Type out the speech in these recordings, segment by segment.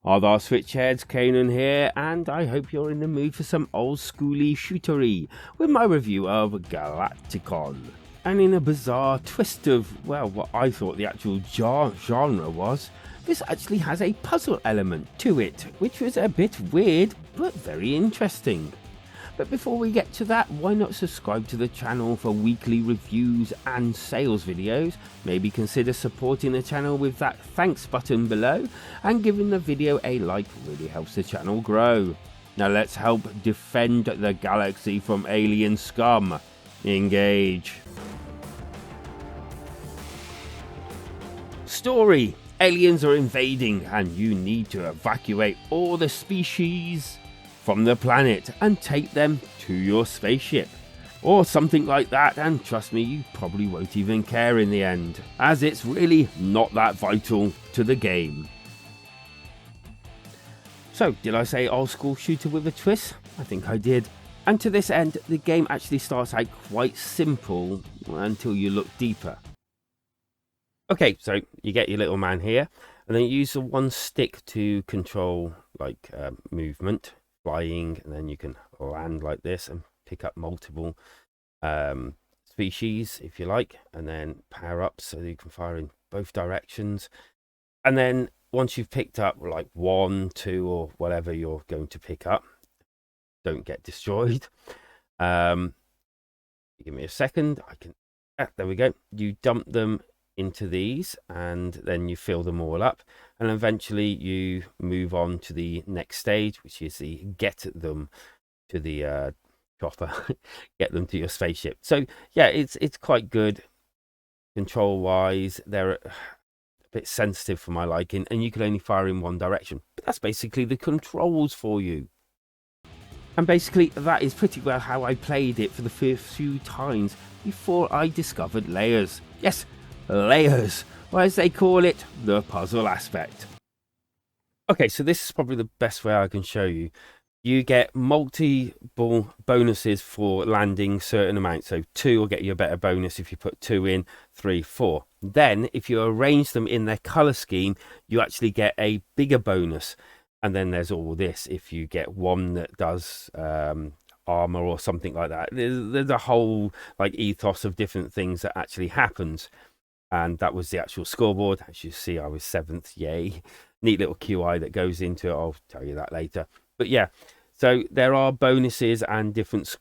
Hi there, Switchheads, Kanan here, and I hope you're in the mood for some old schooly shootery with my review of Galacticon. And in a bizarre twist of, well, what I thought the actual genre was, this actually has a puzzle element to it, which was a bit weird, but very interesting. But before we get to that, why not subscribe to the channel for weekly reviews and sales videos? Maybe consider supporting the channel with that thanks button below, and giving the video a like really helps the channel grow. Now let's help defend the galaxy from alien scum. Engage. Story: aliens are invading and you need to evacuate all the species from the planet and take them to your spaceship, or something like that, and trust me, you probably won't even care in the end, as it's really not that vital to the game. So, did I say old school shooter with a twist? I think I did. And to this end, the game actually starts out quite simple until you look deeper. Okay, so you get your little man here, and then you use the one stick to control like movement, flying, and then you can land like this and pick up multiple species if you like, and then power up so you can fire in both directions. And then once you've picked up like 1, 2 or whatever you're going to pick up, don't get destroyed. Give me a second, I can there we go. You dump them into these and then you fill them all up, and eventually you move on to the next stage, which is the get them to the chopper, get them to your spaceship. So yeah, it's quite good control wise. They're a bit sensitive for my liking, and you can only fire in one direction, but that's basically the controls for you. And basically that is pretty well how I played it for the first few times before I discovered layers. Yes, layers, or as they call it, the puzzle aspect. Okay, so this is probably the best way I can show you. You get multiple bonuses for landing certain amounts. So 2 will get you a better bonus if you put 2 in, 3, 4. Then if you arrange them in their color scheme, you actually get a bigger bonus. And then there's all this if you get one that does armor or something like that. There's a whole like ethos of different things that actually happens. And that was the actual scoreboard. As you see, I was 7th. Yay. Neat little QI that goes into it. I'll tell you that later. But yeah, so there are bonuses and different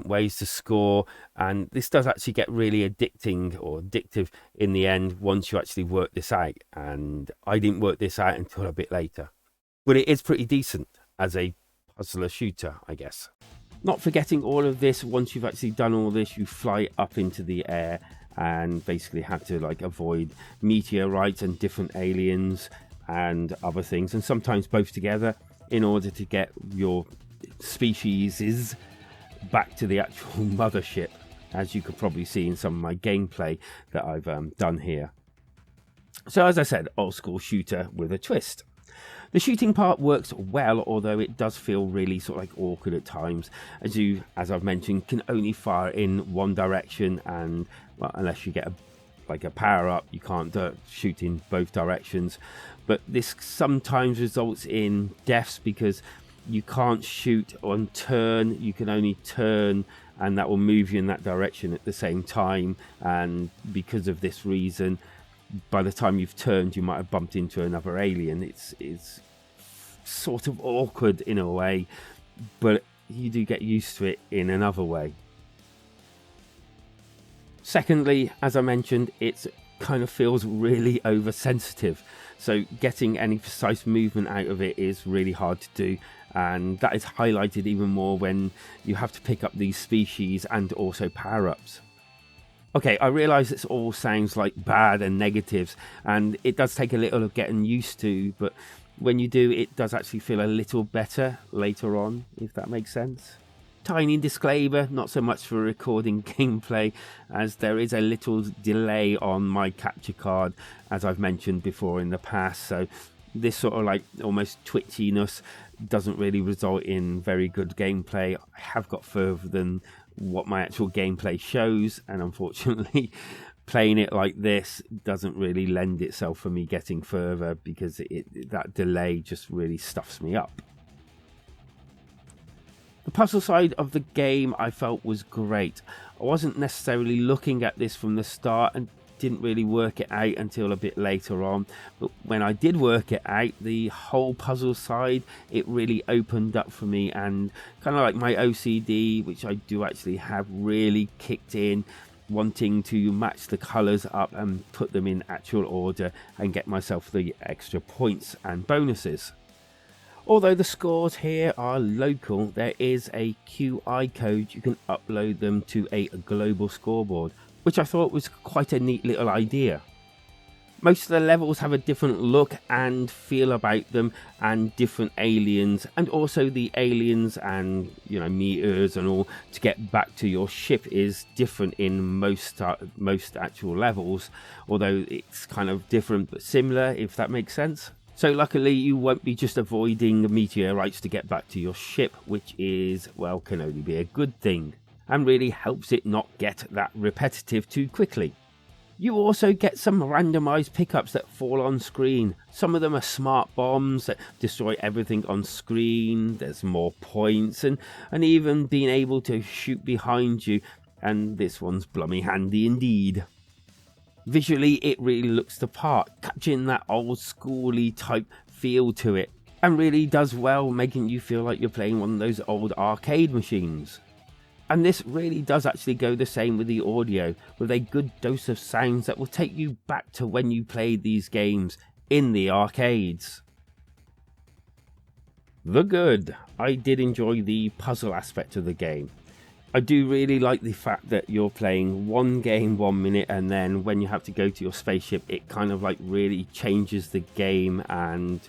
ways to score. And this does actually get really addictive in the end once you actually work this out. And I didn't work this out until a bit later. But it is pretty decent as a puzzler shooter, I guess. Not forgetting all of this, once you've actually done all this, you fly up into the air and basically have to like avoid meteorites and different aliens and other things, and sometimes both together, in order to get your species back to the actual mothership, as you could probably see in some of my gameplay that I've done here. So as I said, old school shooter with a twist. The shooting part works well, although it does feel really sort of like awkward at times, as I've mentioned, can only fire in one direction, and well, unless you get a power up, you can't shoot in both directions. But this sometimes results in deaths because you can't shoot on turn. You can only turn, and that will move you in that direction at the same time. And because of this reason, by the time you've turned, you might have bumped into another alien. It's sort of awkward in a way, but you do get used to it in another way. Secondly, as I mentioned, it kind of feels really oversensitive, so getting any precise movement out of it is really hard to do, and that is highlighted even more when you have to pick up these species and also power-ups. Okay, I realise this all sounds like bad and negatives, and it does take a little of getting used to, but when you do, it does actually feel a little better later on, if that makes sense. Tiny disclaimer, not so much for recording gameplay, as there is a little delay on my capture card, as I've mentioned before in the past, so this sort of like almost twitchiness doesn't really result in very good gameplay. I have got further than what my actual gameplay shows, and unfortunately playing it like this doesn't really lend itself for me getting further, because that delay just really stuffs me up. The puzzle side of the game I felt was great. I wasn't necessarily looking at this from the start and didn't really work it out until a bit later on, but when I did work it out, the whole puzzle side, it really opened up for me, and kind of like my OCD, which I do actually have, really kicked in, wanting to match the colours up and put them in actual order and get myself the extra points and bonuses. Although the scores here are local, there is a QI code you can upload them to a global scoreboard, which I thought was quite a neat little idea. Most of the levels have a different look and feel about them, and different aliens, and also the aliens and meters and all to get back to your ship is different in most actual levels, although it's kind of different but similar, if that makes sense. So luckily you won't be just avoiding meteorites to get back to your ship, which is, well, can only be a good thing, and really helps it not get that repetitive too quickly. You also get some randomized pickups that fall on screen. Some of them are smart bombs that destroy everything on screen. There's more points, and even being able to shoot behind you, and this one's blummy handy indeed. Visually, it really looks the part, catching that old schooly type feel to it, and really does well, making you feel like you're playing one of those old arcade machines. And this really does actually go the same with the audio, with a good dose of sounds that will take you back to when you played these games in the arcades. The good. I did enjoy the puzzle aspect of the game. I do really like the fact that you're playing one game 1 minute, and then when you have to go to your spaceship, it kind of like really changes the game, and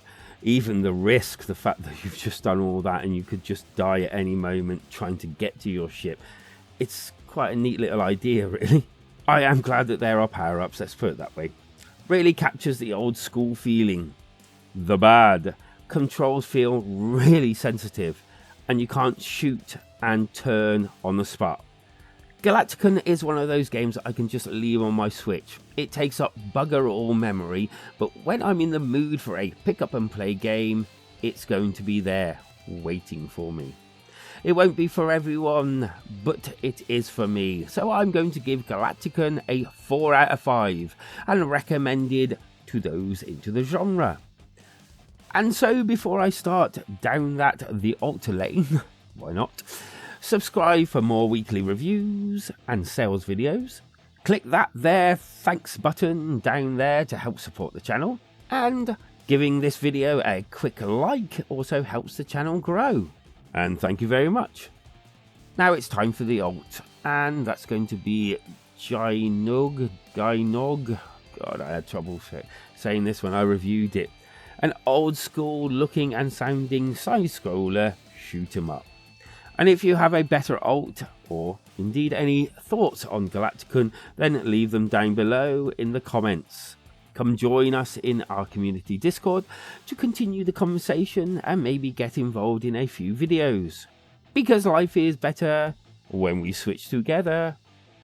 even the risk, the fact that you've just done all that and you could just die at any moment trying to get to your ship. It's quite a neat little idea, really. I am glad that there are power-ups, let's put it that way. Really captures the old school feeling. The bad. Controls feel really sensitive, and you can't shoot and turn on the spot. Galacticon is one of those games that I can just leave on my Switch. It takes up bugger all memory, but when I'm in the mood for a pick up and play game, it's going to be there, waiting for me. It won't be for everyone, but it is for me, so I'm going to give Galacticon a 4 out of 5, and recommended to those into the genre. And so before I start down the alt lane, why not? Subscribe for more weekly reviews and sales videos. Click that there thanks button down there to help support the channel. And giving this video a quick like also helps the channel grow. And thank you very much. Now it's time for the alt. And that's going to be Gynog. God, I had trouble saying this when I reviewed it. An old school looking and sounding side-scroller shoot 'em up. And if you have a better alt, or indeed any thoughts on Galacticon, then leave them down below in the comments. Come join us in our community Discord to continue the conversation and maybe get involved in a few videos. Because life is better when we switch together.